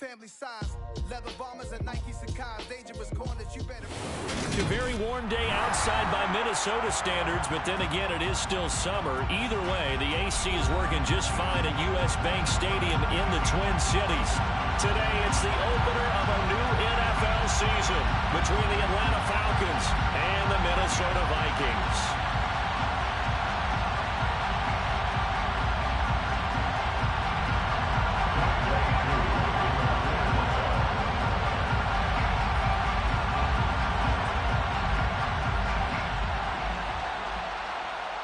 family size. Leather bombers and Nike Sacai's. Dangerous corners, you better. It's a very warm day outside by Minnesota standards, but then again, it is still summer. Either way, the AC is working just fine at U.S. Bank Stadium in the Twin Cities. Today, it's the opener of a new NFL season between the Atlanta Falcons and the Minnesota Vikings.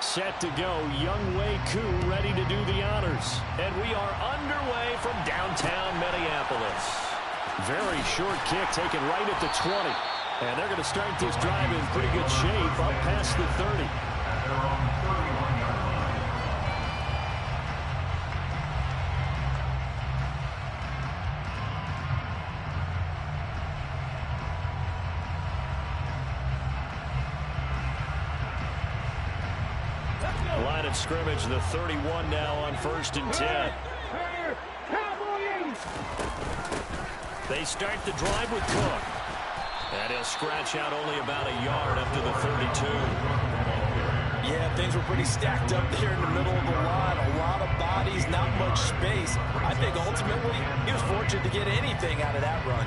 Set to go, Younghoe Koo ready to do the honors. And we are underway from downtown Minneapolis. Very short kick taken right at the 20. And they're going to start this drive in pretty good shape up past the 30. Line of scrimmage, the 31 now on 1st and 10. They start the drive with Cook. And he'll scratch out only about a yard up to the 32. Yeah, things were pretty stacked up there in the middle of the line. A lot of bodies, not much space. I think ultimately he was fortunate to get anything out of that run.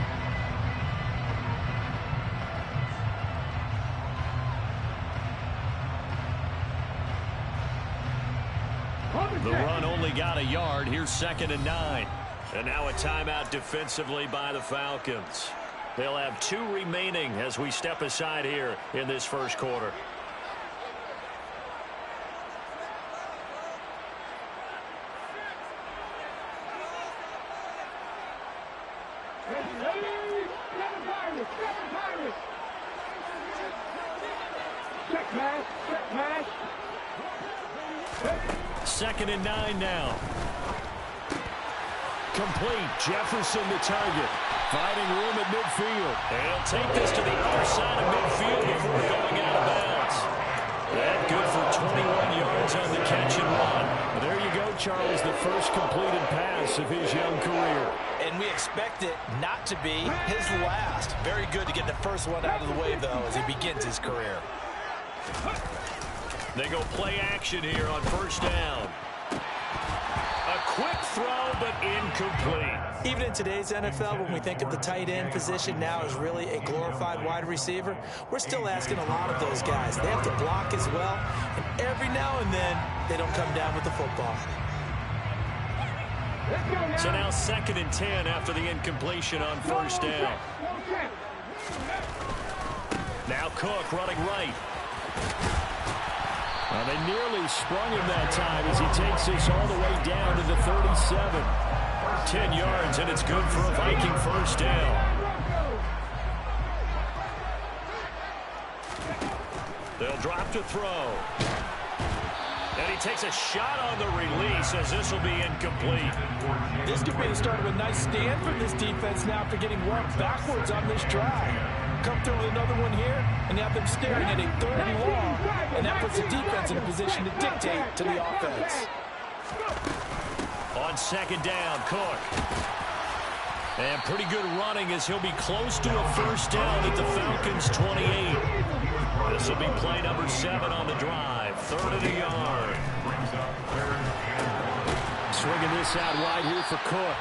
The run only got a yard. Here's 2nd and 9. And now a timeout defensively by the Falcons. They'll have 2 remaining as we step aside here in this first quarter. Second and 9 now. Complete. Jefferson the target. Finding room at midfield. And he'll take this to the other side of midfield before going out of bounds. That good for 21 yards on the catch and run. There you go, Charles, the first completed pass of his young career. And we expect it not to be his last. Very good to get the first one out of the way, though, as he begins his career. They go play action here on 1st down. A quick throw, but incomplete. Even in today's NFL, when we think of the tight end position now as really a glorified wide receiver, we're still asking a lot of those guys. They have to block as well, and every now and then, they don't come down with the football. So now 2nd and 10 after the incompletion on 1st down. Now Cook running right. Well, they nearly sprung him that time as he takes this all the way down to the 37. 10 yards, and it's good for a Viking 1st down. They'll drop to throw. And he takes a shot on the release as this will be incomplete. This could be the start of a nice stand for this defense now after getting walked backwards on this drive. Come through with another one here, and you have them staring at a 3rd and long, and that puts the defense in a position to dictate to the offense. On 2nd down, Cook. And pretty good running as he'll be close to a 1st down at the Falcons' 28. This will be play number 7 on the drive. 3rd and a yard. Swinging this out wide here for Cook.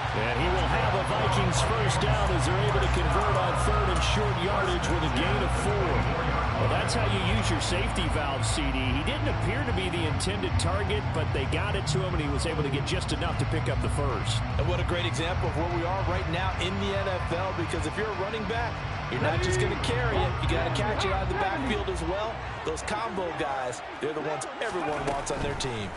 And he will have a Vikings 1st down as they're able to convert on 3rd and short yardage with a gain of 4. Well, that's how you use your safety valve, CD. He didn't appear to be the intended target, but they got it to him, and he was able to get just enough to pick up the 1st. And what a great example of where we are right now in the NFL, because if you're a running back, you're not just going to carry it. You got to catch it out of the backfield as well. Those combo guys, they're the ones everyone wants on their team.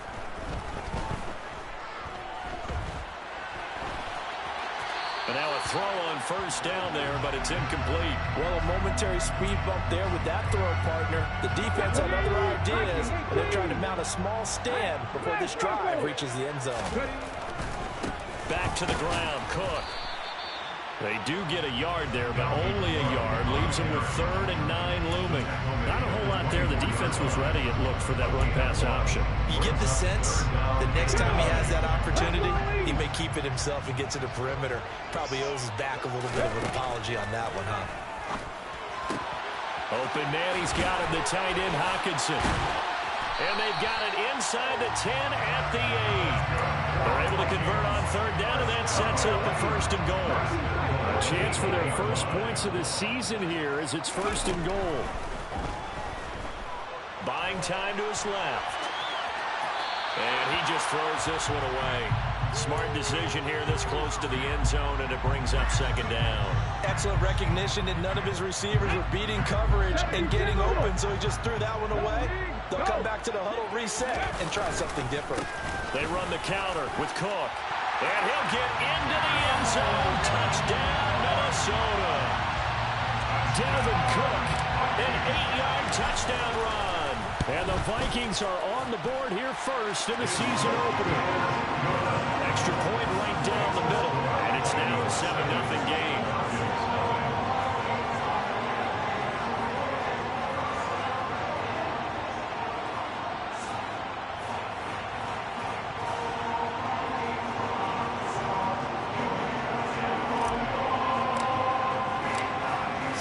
And now a throw on 1st down there, but it's incomplete. Well, a momentary speed bump there with that throw, partner. The defense had other ideas, and they're trying to mount a small stand before this drive reaches the end zone. Back to the ground, Cook. They do get a yard there, but only a yard. Leaves them with 3rd and 9 looming. Not a whole lot there. The defense was ready, it looked, for that run-pass option. You get the sense that next time he has that opportunity, he may keep it himself and get to the perimeter. Probably owes his back a little bit of an apology on that one, huh? Open man, he's got him, the tight end, Hawkinson. And they've got it inside the 10 at the 8. They're able to convert on 3rd down, and that sets up the 1st and goal. A chance for their first points of the season here as it's 1st and goal. Buying time to his left. And he just throws this one away. Smart decision here this close to the end zone, and it brings up 2nd down. Excellent recognition that none of his receivers were beating coverage and getting open, so he just threw that one away. They'll come back to the huddle, reset, and try something different. They run the counter with Cook. And he'll get into the end zone. Touchdown, Minnesota. Devin Cook, an 8-yard touchdown run. And the Vikings are on the board here first in the season opener. Extra point right down the middle. And it's now a 7-0 game.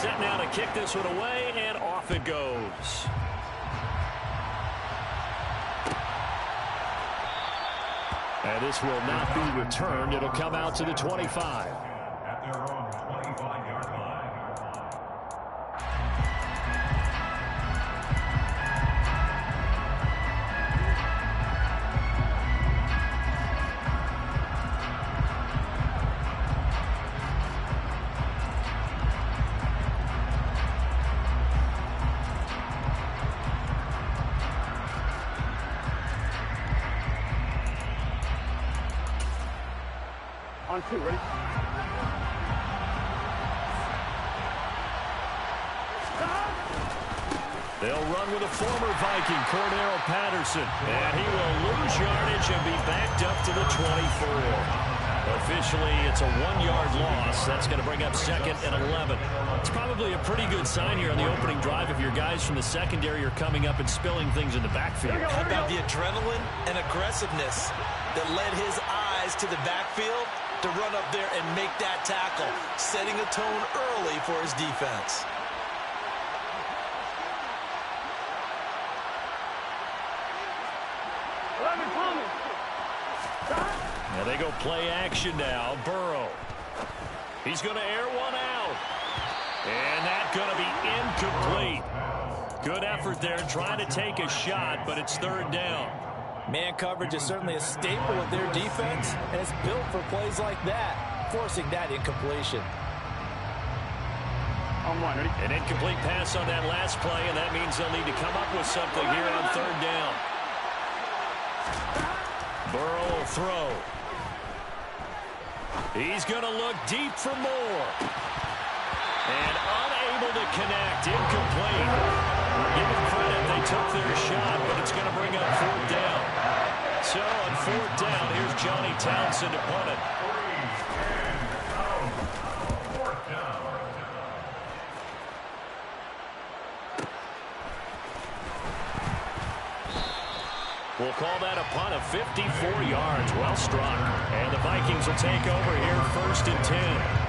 Set now to kick this one away, and off it goes. And this will not be returned. It'll come out to the 25. At their own 25-yard line. On 2, ready? They'll run with a former Viking, Cordero Patterson. And he will lose yardage and be backed up to the 24. Officially, it's a 1-yard loss. That's going to bring up 2nd and 11. It's probably a pretty good sign here on the opening drive if your guys from the secondary are coming up and spilling things in the backfield. How about the adrenaline and aggressiveness that led his eyes to the backfield to run up there and make that tackle, setting a tone early for his defense. Now they go play action now. Burrow. He's going to air one out. And that's going to be incomplete. Good effort there trying to take a shot, but it's 3rd down. Man coverage is certainly a staple of their defense, and it's built for plays like that, forcing that incompletion. On 1, ready? An incomplete pass on that last play, and that means they'll need to come up with something here on 3rd down. Burrow will throw. He's going to look deep for more. And unable to connect. Incomplete. Give them credit. They took their shot, but it's going to bring up 4th down. So on 4th down, here's Johnny Townsend to punt it. We'll call that a punt of 54 yards. Well struck. And the Vikings will take over here 1st and 10.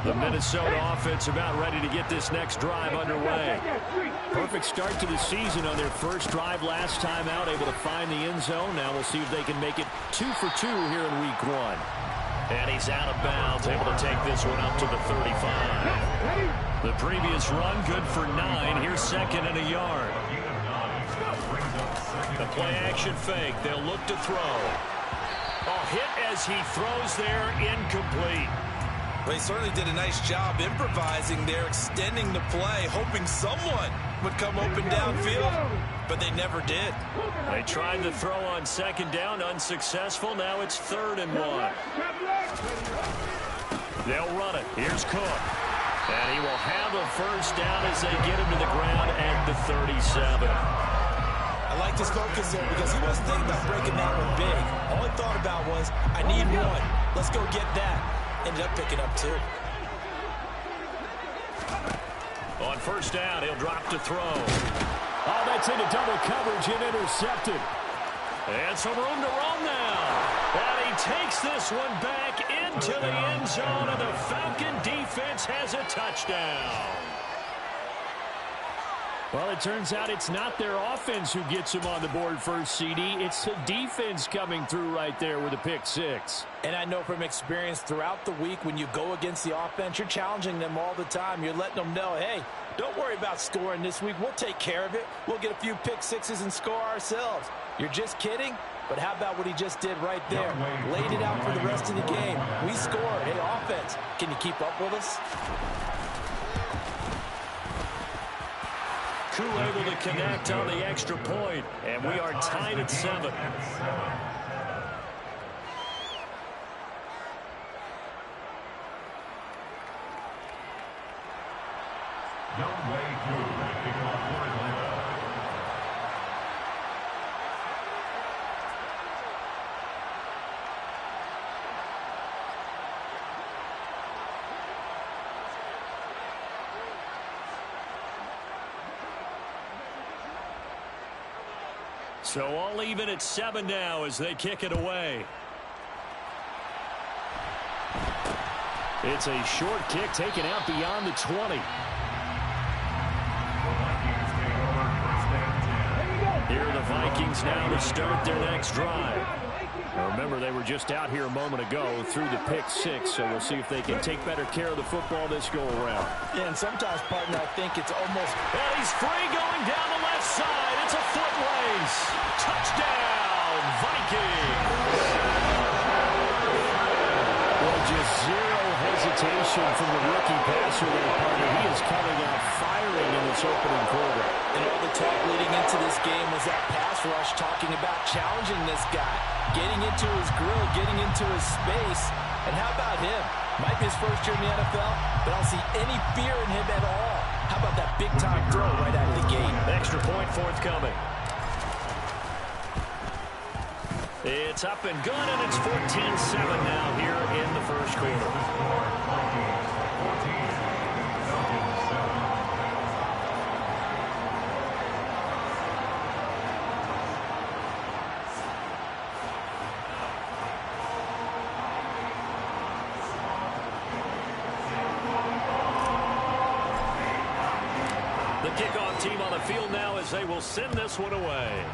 The Minnesota offense about ready to get this next drive underway. Perfect start to the season on their first drive last time out, able to find the end zone. Now we'll see if they can make it 2 for 2 here in week 1. And he's out of bounds, able to take this one up to the 35. The previous run, good for 9. Here's second and a yard. The play-action fake. They'll look to throw. Oh, hit as he throws there, incomplete. Well, he certainly did a nice job improvising there, extending the play, hoping someone would come open downfield, but they never did. They tried to throw on second down, unsuccessful. Now it's 3rd and 1. They'll run it. Here's Cook. And he will have a first down as they get him to the ground at the 37. I liked his focus there because he wasn't thinking about breaking that one big. All he thought about was, I need one. Let's go get that. Ended up picking up 2. On first down, he'll drop to throw. Oh, that's into double coverage and intercepted. And some room to roam now. And he takes this one back into the end zone, and the Falcon defense has a touchdown. Well, it turns out it's not their offense who gets them on the board first, CD. It's the defense coming through right there with a pick 6. And I know from experience throughout the week, when you go against the offense, you're challenging them all the time. You're letting them know, hey, don't worry about scoring this week. We'll take care of it. We'll get a few pick 6s and score ourselves. You're just kidding? But how about what he just did right there? Laid it out for the rest of the game. We scored. Hey, offense, can you keep up with us? Crew able to connect on the extra point, and we are tied at 7. So all even at 7 now as they kick it away. It's a short kick taken out beyond the 20. Here are the Vikings now to start their next drive. Now remember, they were just out here a moment ago through the pick 6, so we'll see if they can take better care of the football this go around. Yeah, and sometimes, partner, I think it's almost... And he's free going down the left side. It's a foot race. Touchdown, Vikings. Well, just zero hesitation from the rookie passer there, partner. He is coming out firing in this opening quarter. And all the talk leading into this game was that pass rush, talking about challenging this guy, getting into his grill, getting into his space. And how about him? Might be his first year in the NFL, but I don't see any fear in him at all. How about that big-time throw right out of the gate? Extra point forthcoming. It's up and good, and it's 14-7 now here in the first quarter. The kickoff team on the field now as they will send this one away.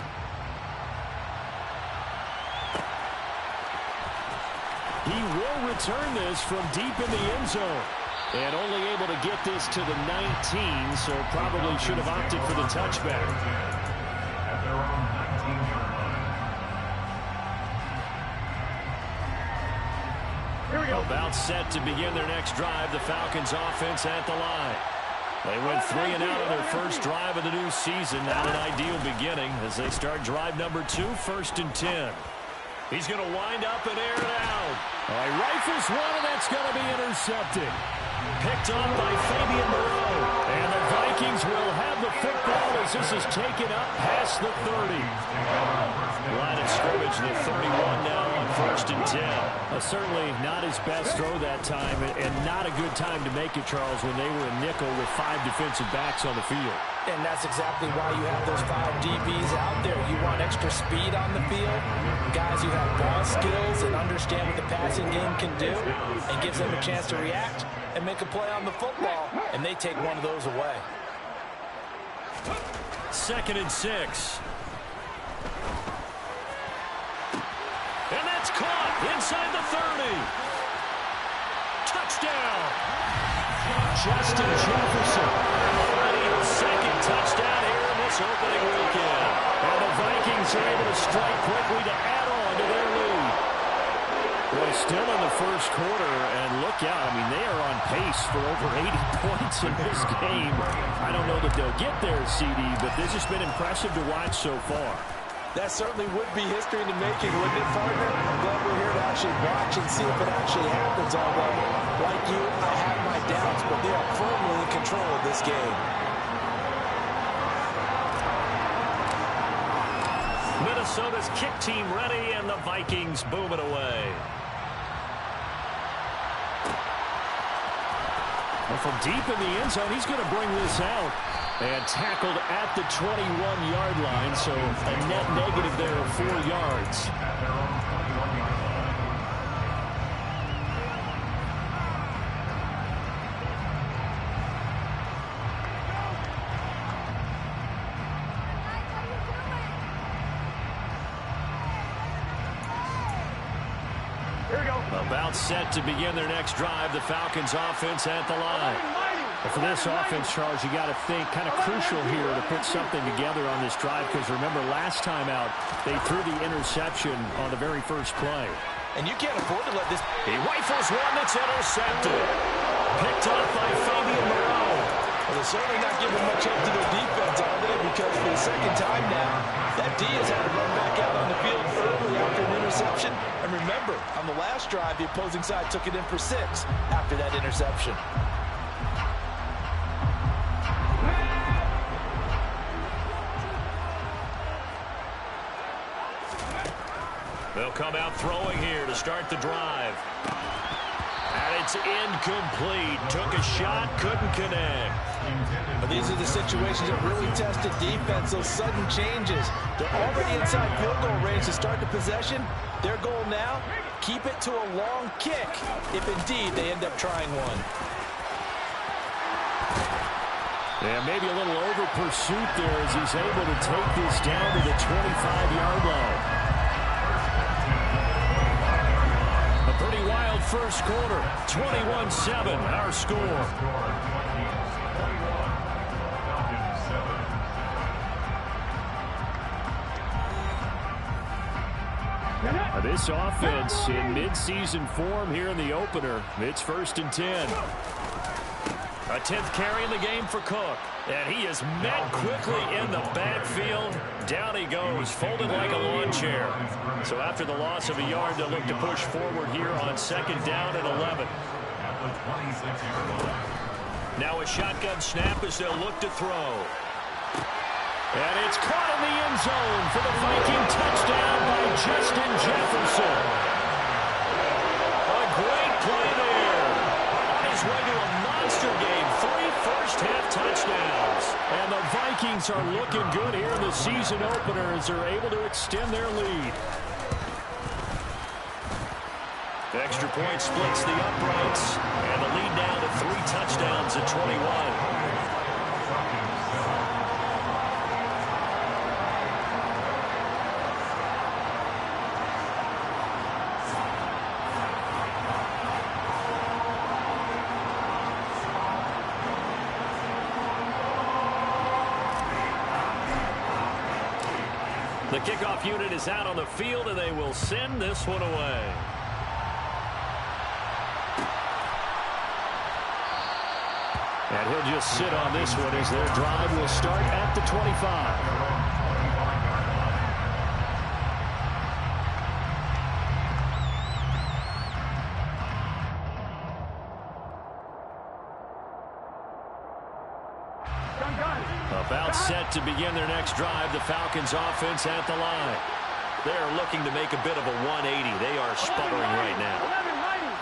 He will return this from deep in the end zone. And only able to get this to the 19, so probably should have opted for the touchback. At their own 19-yard line. Here we go. About set to begin their next drive. The Falcons offense at the line. They went 3 and out on their first drive of the new season. Not an ideal beginning as they start drive number 2, 1st and 10. He's going to wind up and air it out. He rifles one, and that's going to be intercepted. Picked off by Fabian Moreau. And the Vikings will have the football as this is taken up past the 30. Line of scrimmage, the 31 now on 1st and 10. Certainly not his best throw that time, and not a good time to make it, Charles, when they were a nickel with 5 defensive backs on the field. And that's exactly why you have those 5 DBs out there. You want extra speed on the field, guys who have ball skills and understand what the passing game can do, and gives them a chance to react. and make a play on the football, and they take one of those away. 2nd and 6. And that's caught inside the 30. Touchdown. Justin Jefferson. Already his 2nd touchdown here in this opening weekend. And the Vikings are able to strike quickly to add on to their lead. Well, still in the first quarter, and look out. I mean, they are on pace for over 80 points in this game. I don't know that they'll get there, CD, but this has been impressive to watch so far. That certainly would be history in the making, wouldn't it, partner? I'm glad we're here to actually watch and see if it actually happens. Although, like you, I have my doubts, but they are firmly in control of this game. Minnesota's kick team ready, and the Vikings boom it away. And from deep in the end zone, he's going to bring this out. And tackled at the 21-yard line, so a net negative there of 4 yards. Here we go. About set to begin their next drive, the Falcons offense at the line. For this offense, Charles, you got to think kind of crucial here to put something together on this drive, because remember last time out they threw the interception on the very first play. And you can't afford to let this. He rifles one that's intercepted. Picked up by Fabian Moreau. Well, they're certainly not giving much up to their defense, are they? Because for the 2nd time now, that D has had to run back out on the field early after an interception. And remember, on the last drive, the opposing side took it in for 6 after that interception. They'll come out throwing here to start the drive. And it's incomplete. Took a shot, couldn't connect. But these are the situations that really tested defense, those sudden changes. They're already inside field goal range to start the possession. Their goal now, keep it to a long kick, if indeed they end up trying one. Yeah, maybe a little over pursuit there as he's able to take this down to the 25-yard line. Pretty wild first quarter. 21-7, our score. This offense in midseason form here in the opener. It's 1st and 10. A 10th carry in the game for Cook. And he is met quickly in the backfield. Down he goes, folded like a lawn chair. So after the loss of a yard, they'll look to push forward here on 2nd down and 11. Now a shotgun snap as they'll look to throw. And it's caught in the end zone for the Viking touchdown by Justin Jefferson. A great play there. On his way to a monster game, 3 first-half touchdowns. And the Vikings are looking good here in the season opener as they're able to extend their lead. The extra point splits the uprights, and the lead now to 3 touchdowns at 21. The kickoff unit is out on the field, and they will send this one away. And he'll just sit on this one as their drive will start at the 25. About set to begin their next drive, the Falcons offense at the line. They're looking to make a bit of a 180. They are sputtering right now.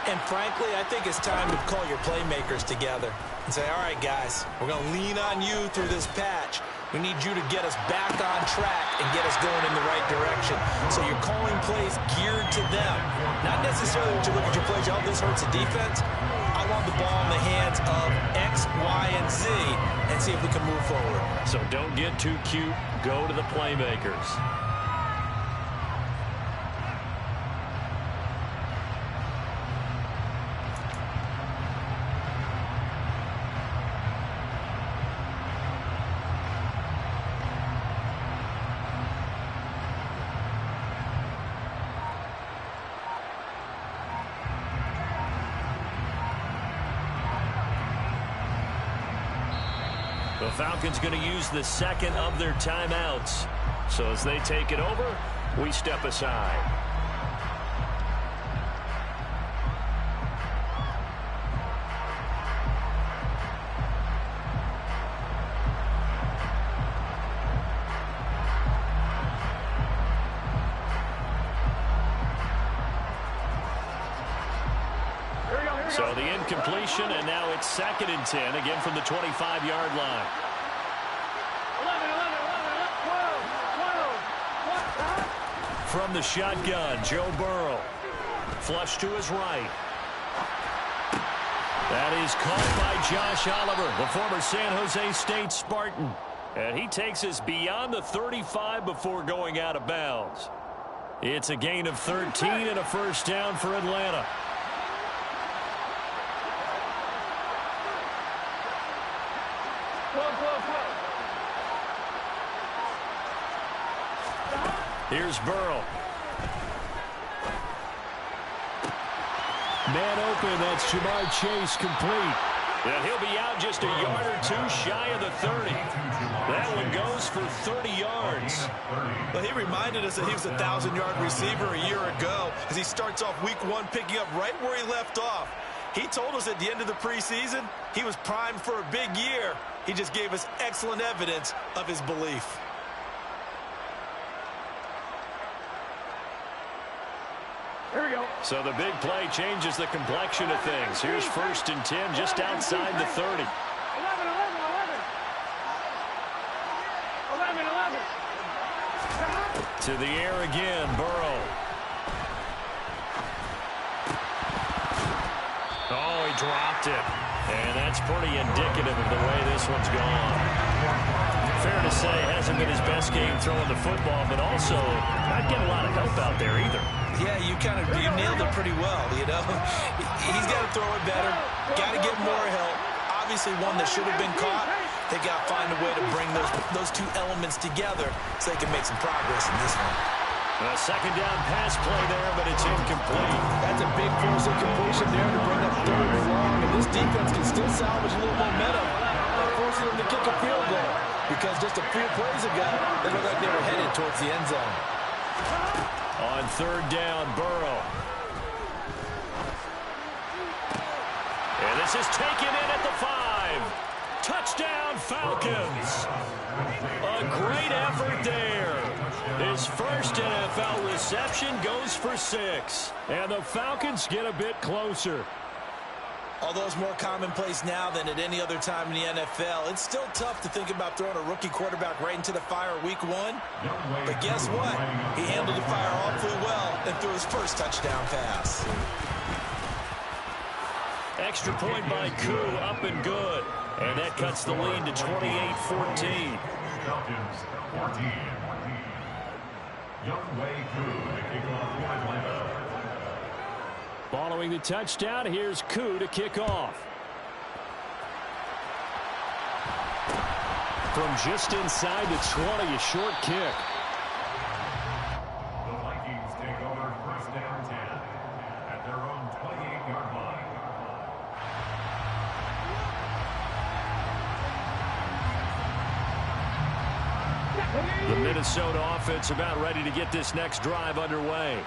And frankly, I think it's time to call your playmakers together and say, all right, guys, we're going to lean on you through this patch. We need you to get us back on track and get us going in the right direction. So you're calling plays geared to them. Not necessarily when you look at your plays, oh, this hurts the defense. I want the ball in the sequence of X, Y, and Z and see if we can move forward. So don't get too cute. Go to the playmakers. The Falcons going to use the second of their timeouts. So as they take it over, we step aside. So the incompletion, and now it's 2nd and 10, again from the 25-yard line. From the shotgun, Joe Burrow. Flush to his right. That is caught by Josh Oliver, the former San Jose State Spartan. And he takes us beyond the 35 before going out of bounds. It's a gain of 13 and a first down for Atlanta. Here's Burrow. Man open, that's Jamar Chase complete. And he'll be out just a yard or two shy of the 30. That one goes for 30 yards. But he reminded us that he was a 1,000-yard receiver a year ago as he starts off week 1 picking up right where he left off. He told us at the end of the preseason he was primed for a big year. He just gave us excellent evidence of his belief. Here we go. So the big play changes the complexion of things. Here's 1st and 10 just outside the 30. 11. To the air again, Burrow. Oh, he dropped it. And that's pretty indicative of the way this one's gone. Fair to say, hasn't been his best game throwing the football, but also not getting a lot of help out there either. Yeah, you nailed it pretty well, you know. He's got to throw it better, got to get more help. Obviously one that should have been caught. They got to find a way to bring those two elements together so they can make some progress in this one. A 2nd down pass play there, but it's incomplete. That's a big force of completion there to bring up 3rd and long, and this defense can still salvage a little momentum by forcing them to kick a field goal, because just a few plays ago, they looked like they were headed towards the end zone. On 3rd down, Burrow. And this is taken in at the 5. Touchdown, Falcons. A great effort there. His first NFL reception goes for 6. And the Falcons get a bit closer. Although it's more commonplace now than at any other time in the NFL, it's still tough to think about throwing a rookie quarterback right into the fire week 1. But guess what? He handled the fire awfully well and threw his first touchdown pass. Extra point by Koo, up and good. And that cuts the lead to 28-14. Falcons 14. Youngway Koo to kick off for Atlanta. Following the touchdown, here's Koo to kick off. From just inside the 20, a short kick. The Vikings take over 1st down 10 at their own 28-yard line. The Minnesota offense about ready to get this next drive underway.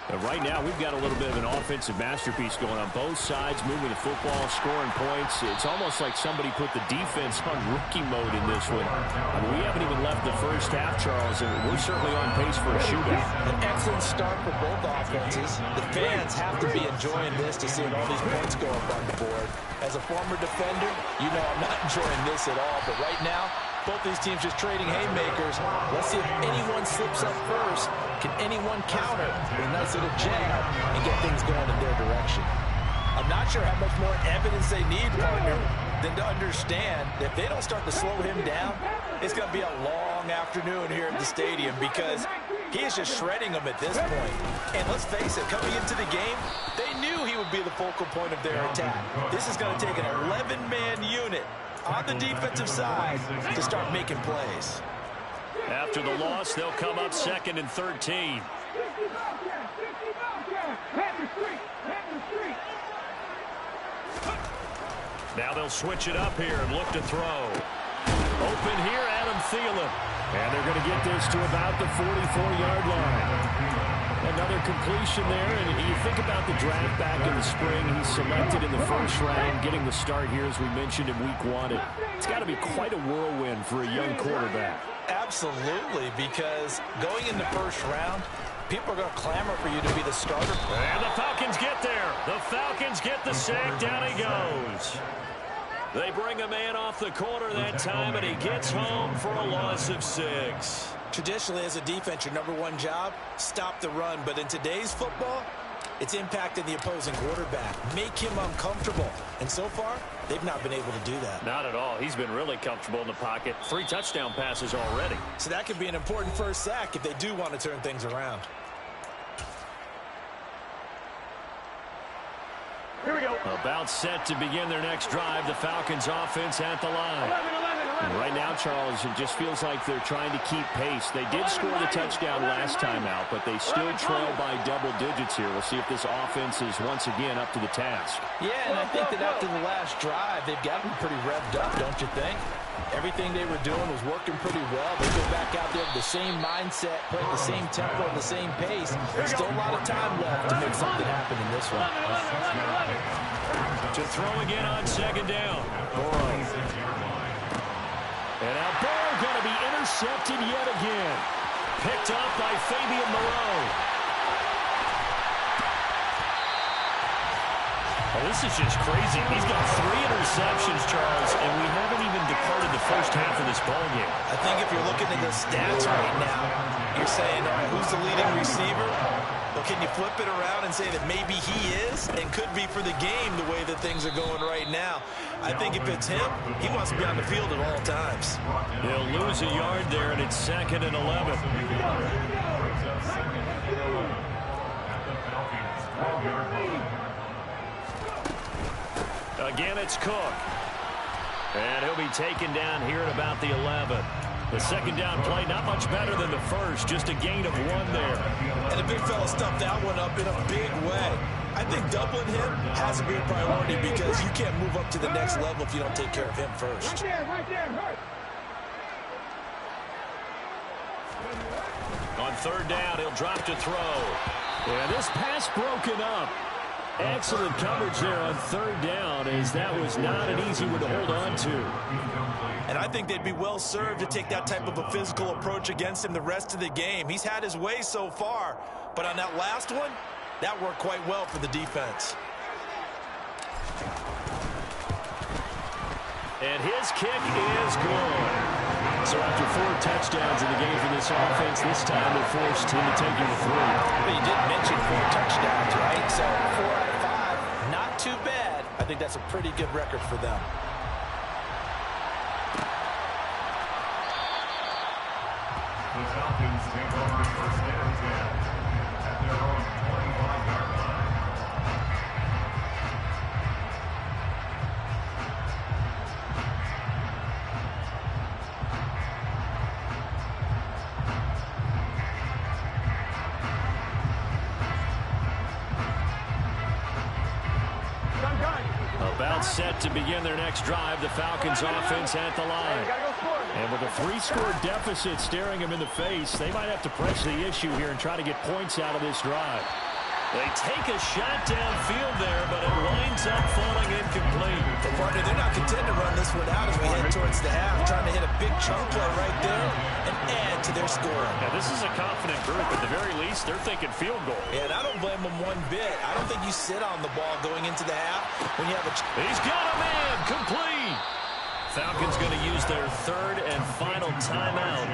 And right now, we've got a little bit of an offensive masterpiece going on both sides, moving the football, scoring points. It's almost like somebody put the defense on rookie mode in this one. I mean, we haven't even left the first half, Charles, and we're certainly on pace for a shootout. An excellent start for both offenses. The fans have to be enjoying this to see all these points go up on the board. As a former defender, you know I'm not enjoying this at all, but right now, both these teams just trading haymakers. Let's see if anyone slips up first. Can anyone counter with a nice little jab and get things going in their direction? I'm not sure how much more evidence they need, partner, than to understand that if they don't start to slow him down, it's going to be a long afternoon here at the stadium because he is just shredding them at this point. And let's face it, coming into the game, they knew he would be the focal point of their attack. This is going to take an 11-man unit on the defensive side to start making plays. After the loss, they'll come up 2nd and 13. Now they'll switch it up here and look to throw. Open here, Adam Thielen. And they're going to get this to about the 44-yard line. Another completion there, and you think about the draft back in the spring. He's selected in the first round, getting the start here, as we mentioned, in week 1. It's got to be quite a whirlwind for a young quarterback. Absolutely, because going in the first round, people are going to clamor for you to be the starter. And the Falcons get there. The Falcons get the sack. Down he goes. They bring a man off the corner that time, and he gets home for a loss of 6. Traditionally, as a defense, your #1 job, stop the run. But in today's football, it's impacting the opposing quarterback. Make him uncomfortable. And so far, they've not been able to do that. Not at all. He's been really comfortable in the pocket. 3 touchdown passes already. So that could be an important first sack if they do want to turn things around. Here we go. About set to begin their next drive. The Falcons offense at the line. And right now, Charles, it just feels like they're trying to keep pace. They did score the touchdown last time out, but they still trail by double digits here. We'll see if this offense is once again up to the task. Yeah, and I think that after the last drive, they've got to be pretty revved up, don't you think? Everything they were doing was working pretty well. They go back out there with the same mindset, playing the same tempo and the same pace. There's still a lot of time left to make something happen in this one. To throw again on 2nd down. Burrow. And now Burrow going to be intercepted yet again. Picked off by Fabian Moreau. Well, this is just crazy. He's got 3 interceptions, Charles, and we haven't even departed the first half of this ballgame. I think if you're looking at the stats right now, you're saying, all right, who's the leading receiver? Well, can you flip it around and say that maybe he is and could be for the game the way that things are going right now? I think if it's him, he wants to be on the field at all times. He'll lose a yard there, and it's 2nd and 11. Again, it's Cook. And he'll be taken down here at about the 11. The 2nd down play, not much better than the first, just a gain of 1 there. And the big fella stuffed that one up in a big way. I think doubling him has to be a priority because you can't move up to the next level if you don't take care of him first. Right there. On 3rd down, he'll drop to throw. Yeah, this pass broken up. Excellent coverage there on 3rd down, as that was not an easy one to hold on to. And I think they'd be well served to take that type of a physical approach against him the rest of the game. He's had his way so far, but on that last one, that worked quite well for the defense. And his kick is good. So after 4 touchdowns in the game for this offense, this time they're forced him to take him to 3. But you did mention 4 touchdowns, right? So 4 out of 5, not too bad. I think that's a pretty good record for them. The Falcons take over first down 10 at their own 25-yard line. About set to begin their next drive, the Falcons offense at the line. And with a 3-score deficit staring them in the face, they might have to press the issue here and try to get points out of this drive. They take a shot downfield there, but it winds up falling incomplete. But partner, they're not content to run this one out as we head towards the half, trying to hit a big chunk play right there and add to their scoring. Now, this is a confident group. At the very least, they're thinking field goal. Yeah, and I don't blame them one bit. I don't think you sit on the ball going into the half when you have a... He's got a man, complete. Falcons going to use their 3rd and final timeout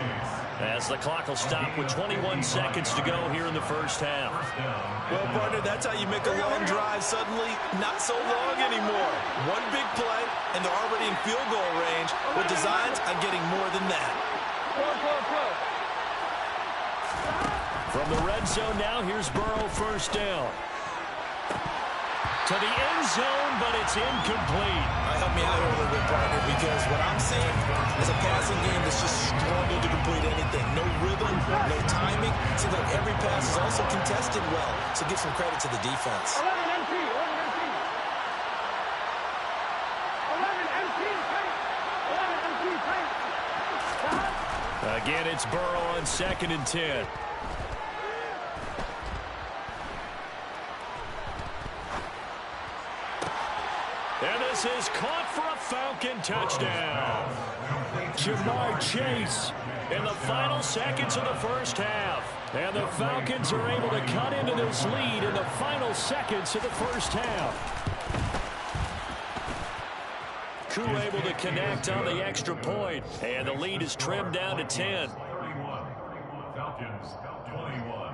As the clock will stop with 21 seconds to go here in the first half. Well, partner, that's how you make a long drive suddenly not so long anymore. One big play, and they're already in field goal range with designs on getting more than that. From the red zone now, here's Burrow first down. To the end zone, but it's incomplete. Help me out here a little bit, partner, because what I'm seeing is a passing game that's just struggled to complete anything. No rhythm, no timing. Seems like every pass is also contested well, so give some credit to the defense. 11 MT. 11 MT tight. Again, it's Burrow on 2nd and 10. And this is caught for a Falcon touchdown. Jamar Chase in the final seconds of the first half. And the Falcons are able to cut into this lead in the final seconds of the first half. Koo able to connect on the extra point. And the lead is trimmed down to 10. 31. Falcons 21.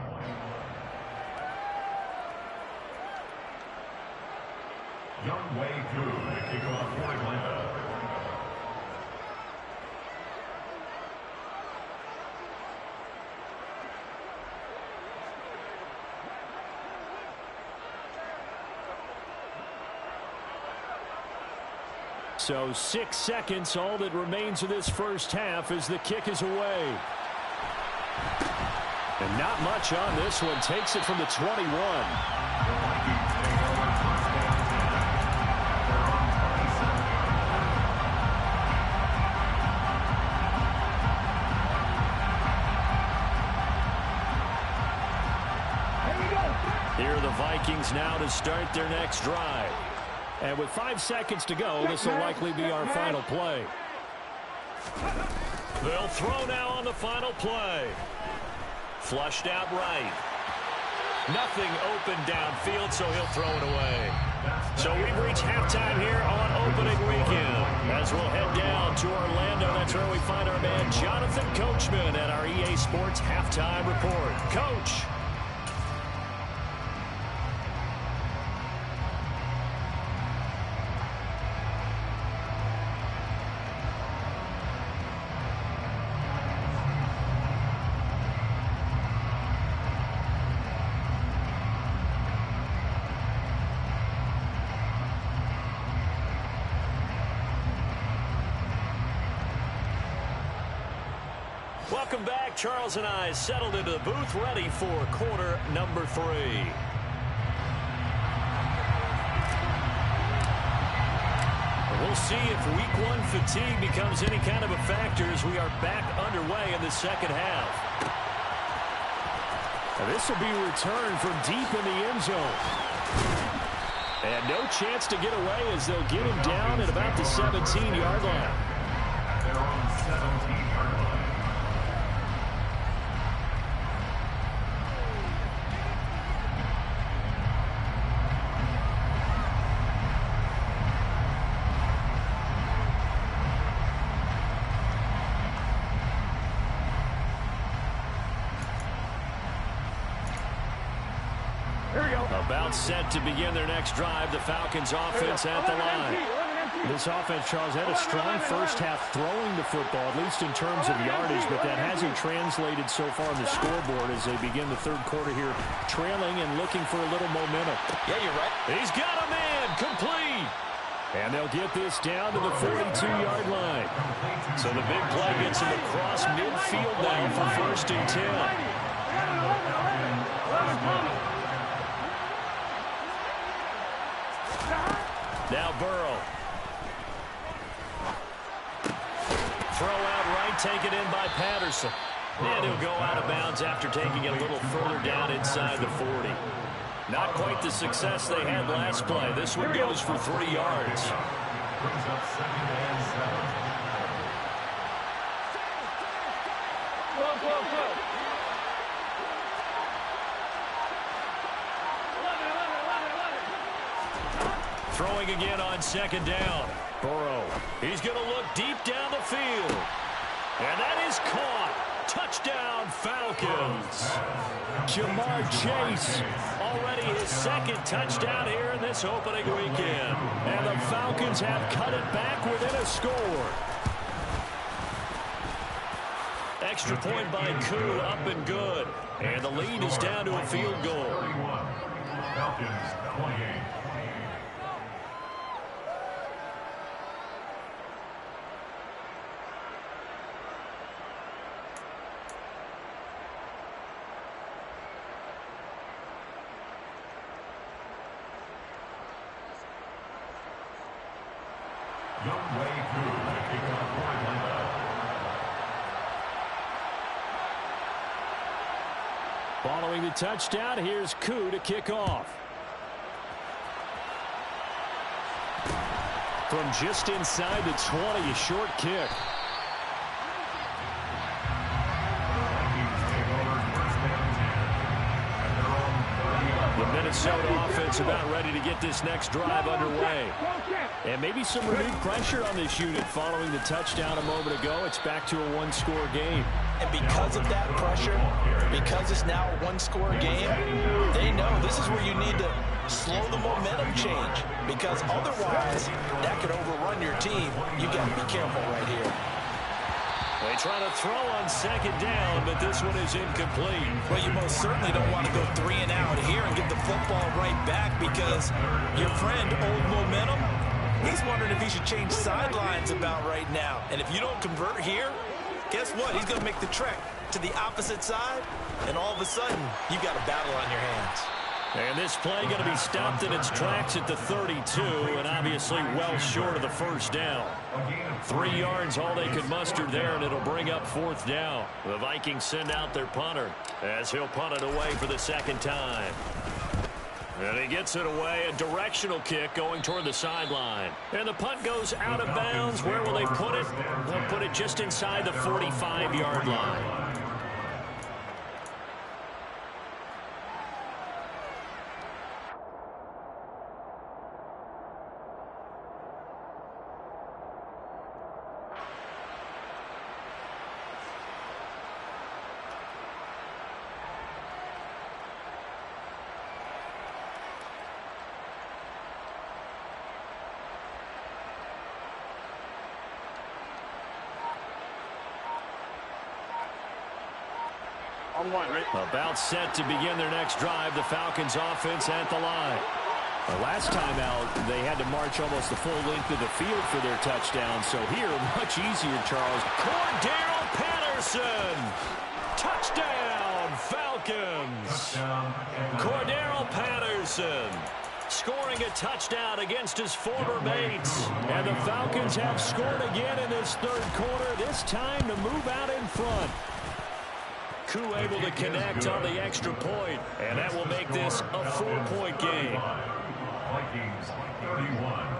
Young Wei Koo to kick off for Atlanta. So 6 seconds, all that remains of this first half as the kick is away. And not much on this one. Takes it from the 21. Here are the Vikings now to start their next drive. And with 5 seconds to go, this will likely be our final play. They'll throw now on the final play. Flushed out right. Nothing open downfield, so he'll throw it away. So we've reached halftime here on opening weekend. As we'll head down to Orlando, that's where we find our man Jonathan Coachman at our EA Sports Halftime Report. Coach. Welcome back. Charles and I settled into the booth, ready for quarter number 3. We'll see if week 1 fatigue becomes any kind of a factor as we are back underway in the second half. And this will be returned from deep in the end zone. And no chance to get away as they'll get him down at about the 17-yard line. They're on the 17-yard line. About set to begin their next drive. The Falcons offense at the line. This offense, Charles, had a strong first half throwing the football, at least in terms of yardage, but that hasn't translated so far on the scoreboard as they begin the third quarter here, trailing and looking for a little momentum. Yeah, you're right. He's got a man, complete. And they'll get this down to the 42-yard line. So the big play gets him across midfield now for 1st and 10. Now Burrow. Throw out right, taken in by Patterson. And he'll go out of bounds after taking it a little further down inside the 40. Not quite the success they had last play. This one goes for 3 yards. Brings up 2nd and 7. Throwing again on 2nd down. Burrow. He's going to look deep down the field. And that is caught. Touchdown, Falcons. Jamar Chase, already his second touchdown here in this opening weekend. And the Falcons have cut it back within a score. Extra point by Koo, up and good. And the lead is down to a field goal. Falcons 28. Following the touchdown, here's Koo to kick off. From just inside the 20, a short kick. The Minnesota offense about ready to get this next drive underway. And maybe some renewed pressure on this unit following the touchdown a moment ago. It's back to a one-score game. And because of that pressure, because it's now a one-score game, they know this is where you need to slow the momentum change. Because otherwise, that could overrun your team. You got to be careful right here. They try to throw on second down, but this one is incomplete. Well, you most certainly don't want to go 3 and out here and get the football right back because your friend, Old Momentum, he's wondering if he should change sidelines about right now. And if you don't convert here, guess what? He's going to make the trek to the opposite side, and all of a sudden, you got a battle on your hands. And this play going to be stopped in its tracks at the 32, and obviously well short of the first down. 3 yards, all they could muster there, and it'll bring up fourth down. The Vikings send out their punter as he'll punt it away for the second time. And he gets it away, a directional kick going toward the sideline. And the punt goes out of bounds. Where will they put it? They'll put it just inside the 45-yard line. About set to begin their next drive, the Falcons offense at the line. The last time out, they had to march almost the full length of the field for their touchdown. So here, much easier, Charles. Cordero Patterson! Touchdown, Falcons! Cordero Patterson scoring a touchdown against his former mates. And the Falcons have scored again in this third quarter, this time to move out in front. Koo able to connect on the extra point, and that will make this a 4-point game. Vikings 31.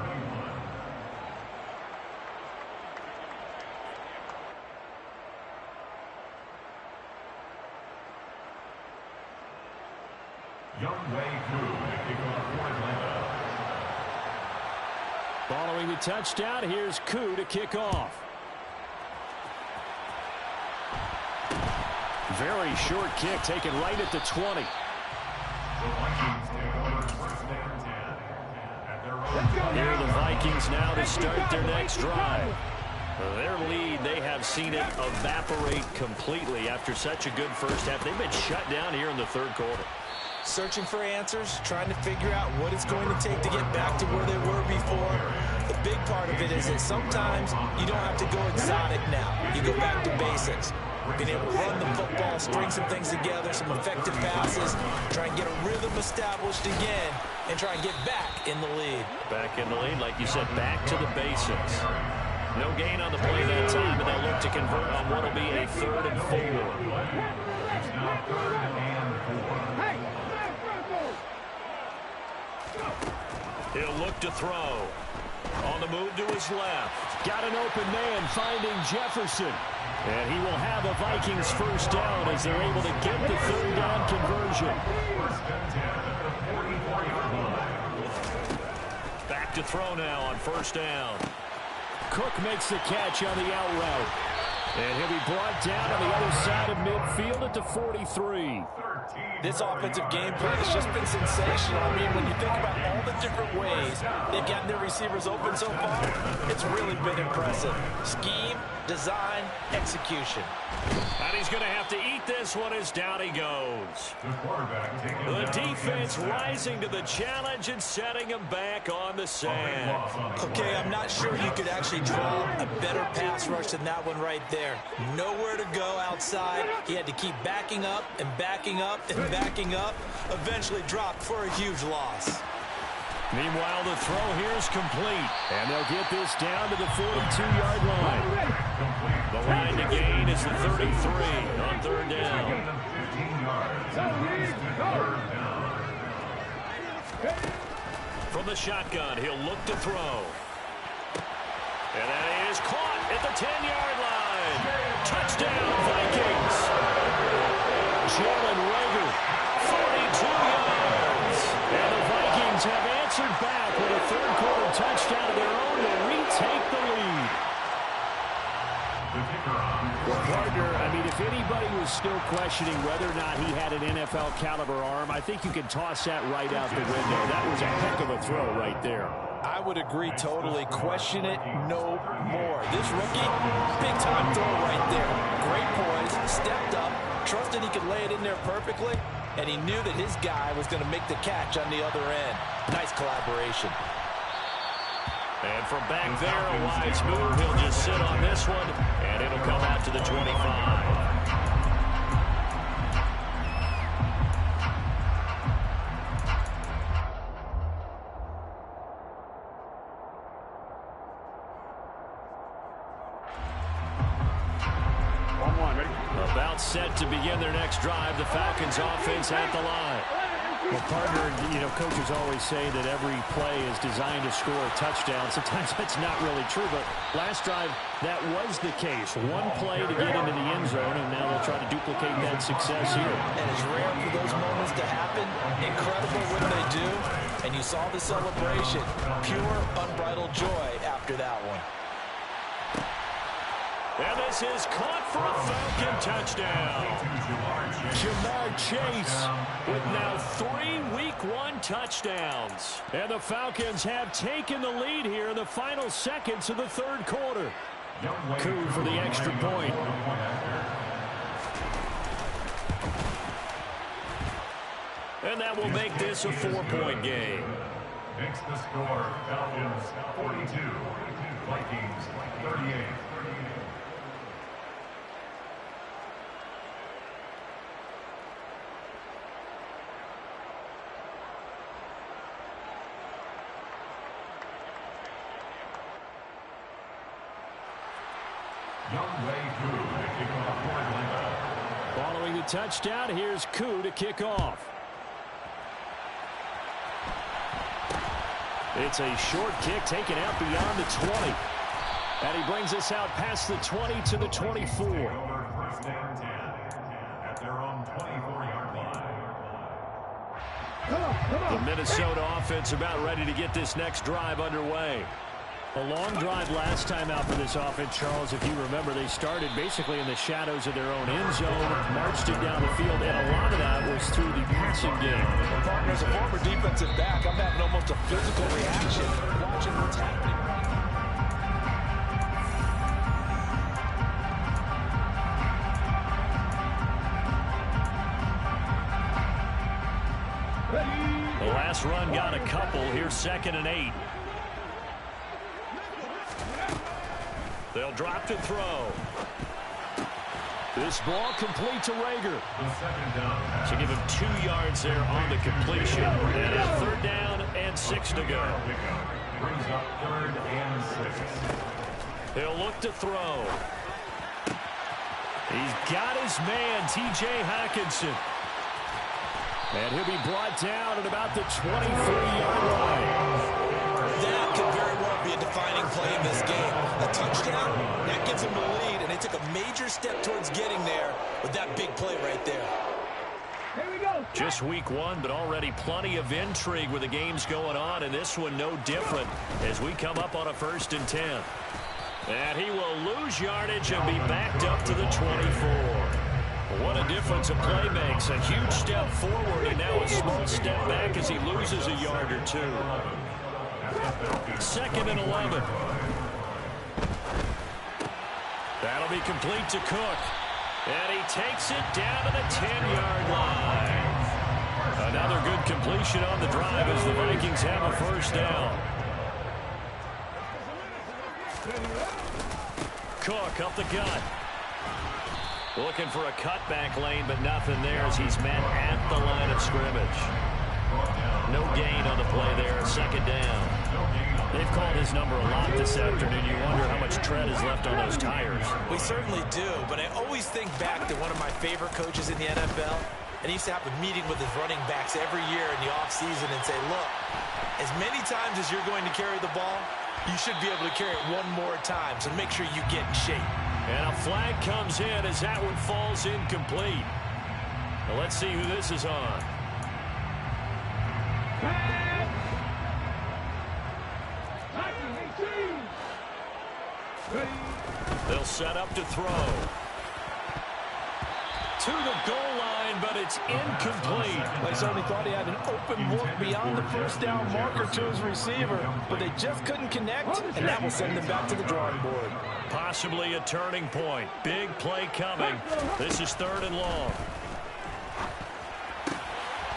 Following the touchdown, here's Koo to kick off. Very short kick taken right at the 20. Here are the Vikings now to start their next drive. Their lead, they have seen it evaporate completely after such a good first half. They've been shut down here in the third quarter. Searching for answers, trying to figure out what it's going to take to get back to where they were before. The big part of it is that sometimes you don't have to go exotic now. You go back to basics. Being able to run the football, string some things together, some effective passes, try and get a rhythm established again, and try and get back in the lead. Back in the lead, like you said, back to the basics. No gain on the play that time, and they'll look to convert on what will be a 3rd and 4. It's now 3rd and 4. He'll look to throw. On the move to his left. Got an open man finding Jefferson. And he will have a Vikings first down as they're able to get the 3rd down conversion. Back to throw now on first down. Cook makes the catch on the out route. And he'll be brought down on the other side of midfield at the 43. This offensive game plan has just been sensational. I mean, when you think about all the different ways they've gotten their receivers open so far, it's really been impressive. Scheme, design, execution. And he's going to have to eat this one as down he goes. The defense rising to the challenge and setting him back on the sand. Okay, I'm not sure you could actually draw a better pass rush than that one right there. Nowhere to go outside. He had to keep backing up and backing up and backing up. Eventually dropped for a huge loss. Meanwhile, the throw here is complete. And they'll get this down to the 42-yard line. The line to gain is the 33 on third down. From the shotgun, he'll look to throw. And that is caught at the 10-yard line. Touchdown, Vikings. Jalen Rager, 42 yards. And the Vikings have answered back with a third-quarter touchdown of their own to retake the lead. Well, partner, I mean, if anybody was still questioning whether or not he had an NFL-caliber arm, I think you can toss that right out the window. That was a heck of a throw right there. I would agree totally. Question it no more. This rookie, big-time throw right there. Great poise, stepped up, trusted he could lay it in there perfectly, and he knew that his guy was going to make the catch on the other end. Nice collaboration. And from back there, a wise move. He'll just sit on this one, and it'll come out to the 25. About set to begin their next drive. The Falcons offense at the line. Well, partner, you know, coaches always say that every play is designed to score a touchdown. Sometimes that's not really true, but last drive, that was the case. One play to get into the end zone, and now they'll try to duplicate that success here. And it's rare for those moments to happen. Incredible when they do. And you saw the celebration. Pure, unbridled joy after that one. And this is caught for a Falcon touchdown. Jamar Chase with now 3 Week 1 touchdowns. And the Falcons have taken the lead here in the final seconds of the third quarter. Coup for the extra point. And that will make this a 4-point game. Makes the score Falcons 42, Vikings 38. Following the touchdown, here's Koo to kick off. It's a short kick taken out beyond the 20. And he brings us out past the 20 to the 24. First and 10 at their own 24-yard line. The Minnesota offense about ready to get this next drive underway. A long drive last time out for this offense, Charles. If you remember, they started basically in the shadows of their own end zone, marched it down the field, and a lot of that was through the passing game. As a former defensive back, I'm having almost a physical reaction watching what's happening. The last run got a couple. Here's 2nd and 8. They'll drop to throw. This ball complete to Rager. So give him 2 yards there on the completion. And a 3rd down and 6 to go. Brings up 3rd and 6. He'll look to throw. He's got his man, T.J. Hockenson. And he'll be brought down at about the 23-yard line. That could very well be a defining play in this game. A touchdown, that gives them the lead, and they took a major step towards getting there with that big play right there. Here we go. Just week 1, but already plenty of intrigue with the games going on, and this one no different as we come up on a 1st and 10. And he will lose yardage and be backed up to the 24. What a difference a play makes. A huge step forward and now a small step back as he loses a yard or two. 2nd and 11. That'll be complete to Cook. And he takes it down to the 10-yard line. Another good completion on the drive as the Vikings have a first down. Cook up the gut. Looking for a cutback lane, but nothing there as he's met at the line of scrimmage. No gain on the play there. 2nd down. They've called his number a lot this afternoon. You wonder how much tread is left on those tires. We certainly do, but I always think back to one of my favorite coaches in the NFL. And he used to have a meeting with his running backs every year in the offseason and say, look, as many times as you're going to carry the ball, you should be able to carry it one more time, so make sure you get in shape. And a flag comes in as that one falls incomplete. Well, let's see who this is on. They'll set up to throw. To the goal line, but it's incomplete. They certainly thought he had an open look beyond the first down marker to his receiver, but they just couldn't connect, and that will send them back to the drawing board. Possibly a turning point. Big play coming. This is 3rd and long.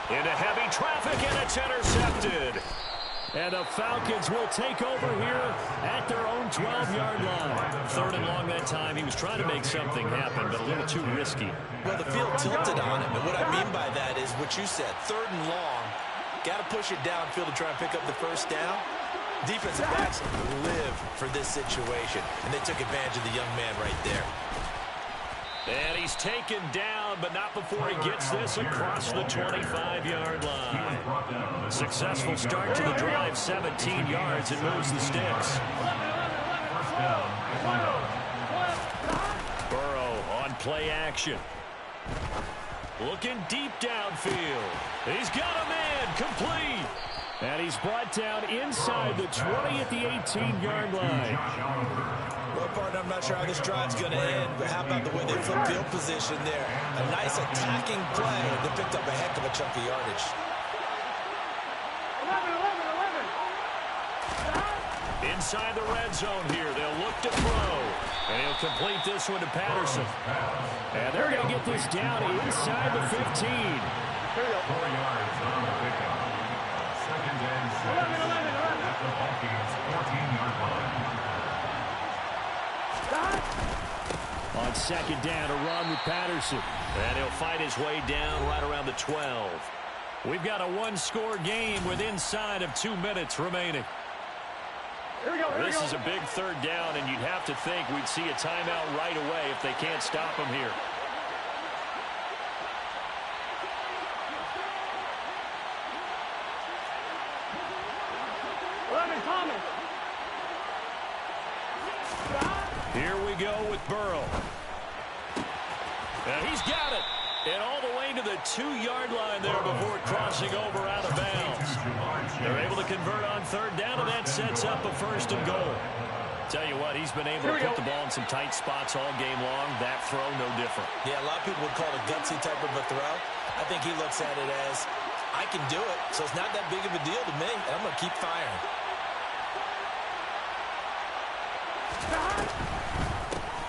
Into heavy traffic, and it's intercepted. And the Falcons will take over here at their own 12-yard line. 3rd and long that time. He was trying to make something happen, but a little too risky. Well, the field tilted on him, and what I mean by that is what you said, 3rd and long. Got to push it downfield to try and pick up the first down. Defensive backs live for this situation, and they took advantage of the young man right there. And he's taken down, but not before he gets this across the 25-yard line. Successful start to the drive, 17 yards. It moves the sticks. Burrow on play action. Looking deep downfield. He's got a man, complete. And he's brought down inside the 20 at the 18-yard line. Well, partner, I'm not sure how this drive's going to end, but how about the way they flip field position there? A nice attacking play. They picked up a heck of a chunk of yardage. 11. Inside the red zone here. They'll look to throw. And he'll complete this one to Patterson. And they're going to get this down inside the 15. Here we go. 4 yards on the pickup. 2nd and 6. At the Vikings 14-yard line. On 2nd down, a run with Patterson. And he'll fight his way down right around the 12. We've got a one-score game with inside of 2 minutes remaining. Here we go. This is a big 3rd down, and you'd have to think we'd see a timeout right away if they can't stop him here. Here we go with Burrow. And he's got it. And all the way to the 2-yard line there before crossing over out of bounds. They're able to convert on 3rd down, and that sets up a 1st and goal. Tell you what, he's been able to put the ball in some tight spots all game long. That throw, no different. Yeah, a lot of people would call it a gutsy type of a throw. I think he looks at it as, I can do it, so it's not that big of a deal to me, and I'm going to keep firing.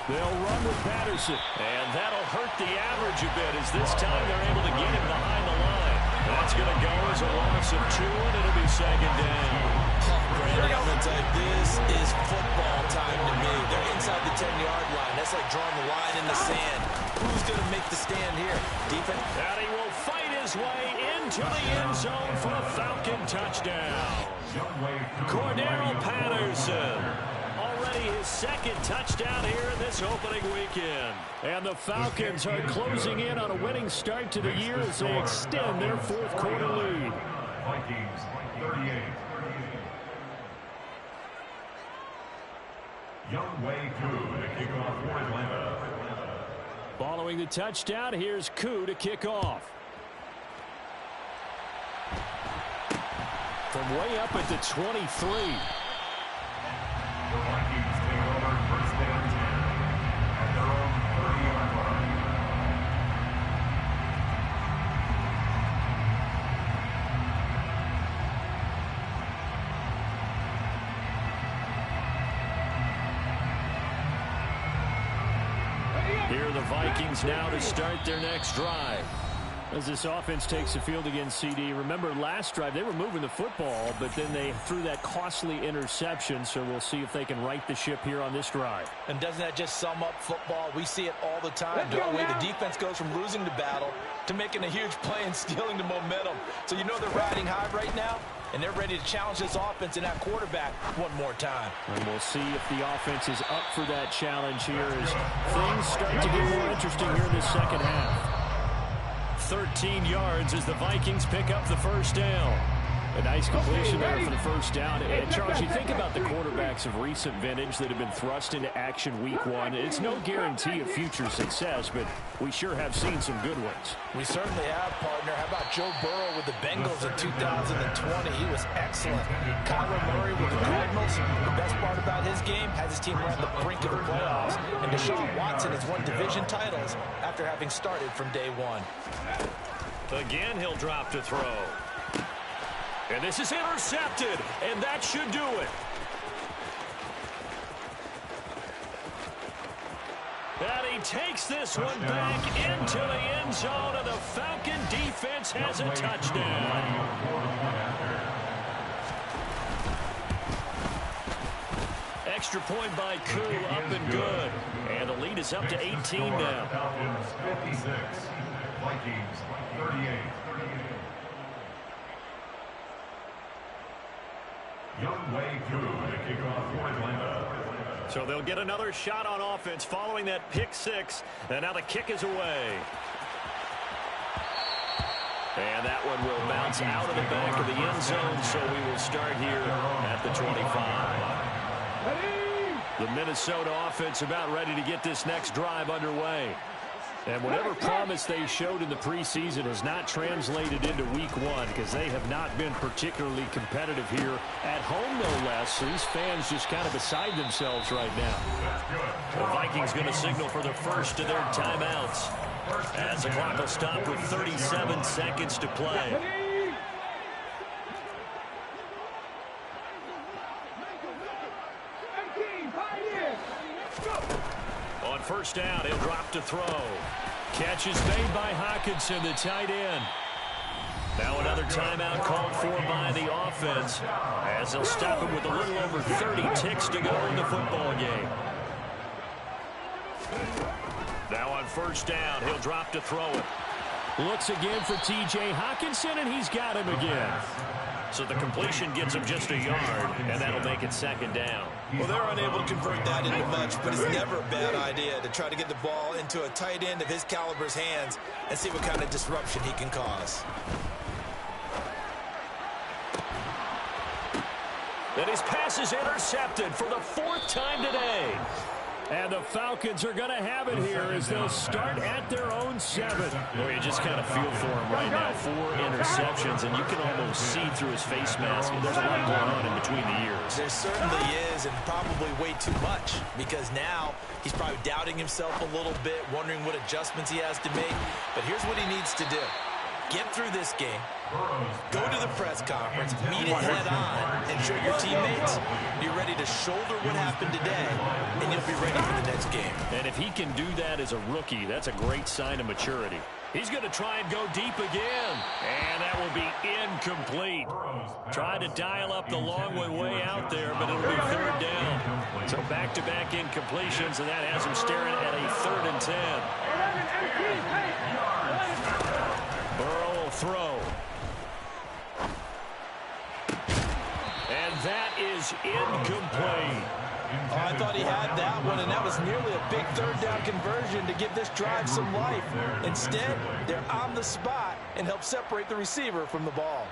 They'll run with Patterson. And that'll hurt the average a bit as this time they're able to get him behind the line. That's going to go as a loss of 2, and it'll be 2nd down. Brandon, I'm going to tell you, this is football time to me. They're inside the 10-yard line. That's like drawing the line in the sand. Who's going to make the stand here? Defense? And he will fight his way into the end zone for a Falcon touchdown. Cordero Patterson. Already his 2nd touchdown here in this opening weekend. And the Falcons are closing in on a winning start to the year as they extend their 4th quarter lead. Vikings 38. Younghoe Koo to kick off for Atlanta. Following the touchdown, here's Koo to kick off. From way up at the 23. The Vikings take over Here are the Vikings now to start their next drive. As this offense takes the field against CD, remember last drive they were moving the football, but then they threw that costly interception, so we'll see if they can right the ship here on this drive. And doesn't that just sum up football? We see it all the time. The way the defense goes from losing the battle to making a huge play and stealing the momentum. So you know they're riding high right now, and they're ready to challenge this offense and that quarterback one more time. And we'll see if the offense is up for that challenge here as things start to get more interesting here in this second half. 13 yards as the Vikings pick up the first down. A nice completion there for the first down. And Charles, you think about the quarterbacks of recent vintage that have been thrust into action week one. It's no guarantee of future success, but we sure have seen some good ones. We certainly have, partner. How about Joe Burrow with the Bengals in 2020? He was excellent. Kyler Murray with the Cardinals. The best part about his game has his team around the brink of the playoffs. And Deshaun Watson has won division titles after having started from day one. Again, he'll drop to throw. And this is intercepted, and that should do it. And he takes this one back into the end zone, and the Falcon defense has a touchdown. Extra point by Koo, up and good. And the lead is up to 18 now. Falcons 56, Vikings 38. Young Wei Koo to kick off for Atlanta. So they'll get another shot on offense following that pick six. And now the kick is away. And that one will bounce out of the back of the end zone, so we will start here at the 25. The Minnesota offense about ready to get this next drive underway. And whatever promise they showed in the preseason has not translated into week one because they have not been particularly competitive here at home, no less. So these fans just kind of beside themselves right now. The Vikings going to signal for the first of their timeouts as the clock will stop with 37 seconds to play. On first down, he'll drop to throw. Catch is made by Hockenson, the tight end. Now another timeout called for by the offense as they'll stop him with a little over 30 ticks to go in the football game. Now on first down, he'll drop to throw it. Looks again for T.J. Hockenson, and he's got him again. So the completion gets him just a yard, and that'll make it second down. Well, they're unable to convert that into much, but it's never a bad idea to try to get the ball into a tight end of his caliber's hands and see what kind of disruption he can cause. And his pass is intercepted for the fourth time today. And the Falcons are going to have it here as they'll start at their own 7. Well, you just kind of feel for him right now. 4 interceptions, and you can almost see through his face mask. There's a lot going on in between the ears. There certainly is, and probably way too much, because now he's probably doubting himself a little bit, wondering what adjustments he has to make. But here's what he needs to do. Get through this game, go to the press conference, meet it head on, and show your teammates you're ready to shoulder what happened today, and you'll be ready for the next game. And if he can do that as a rookie, that's a great sign of maturity. He's going to try and go deep again, and that will be incomplete. Tried to dial up the long way out there, but it'll be third down. So back-to-back incompletions, and that has him staring at a 3rd and 10. Burrow will throw. And that is incomplete. Oh, I thought he had that one, and that was nearly a big third down conversion to give this drive some life. Instead, they're on the spot and help separate the receiver from the ball.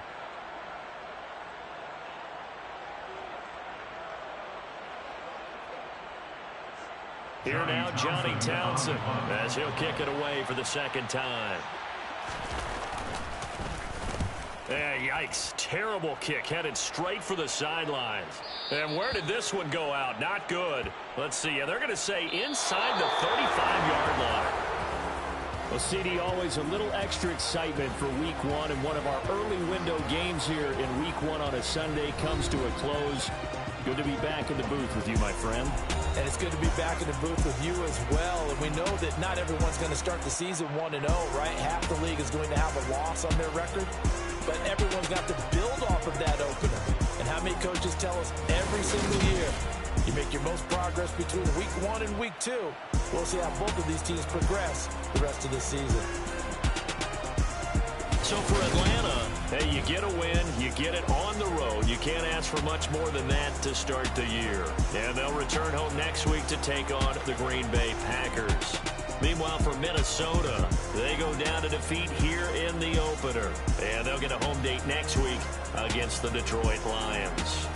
Here now, Johnny Townsend, as he'll kick it away for the second time. Yikes, terrible kick, headed straight for the sidelines. And where did this one go out? Not good. Let's see, they're going to say inside the 35-yard line. Well, CD, always a little extra excitement for Week 1, and one of our early window games here in Week 1 on a Sunday comes to a close. Good to be back in the booth with you, my friend. And it's good to be back in the booth with you as well. And we know that not everyone's going to start the season 1-0, right? Half the league is going to have a loss on their record. But everyone's got to build off of that opener. And how many coaches tell us every single year, you make your most progress between Week 1 and Week 2. We'll see how both of these teams progress the rest of the season. So for Atlanta, hey, you get a win, you get it on the road. You can't ask for much more than that to start the year. And they'll return home next week to take on the Green Bay Packers. Meanwhile, for Minnesota, they go down to defeat here in the opener. And they'll get a home date next week against the Detroit Lions.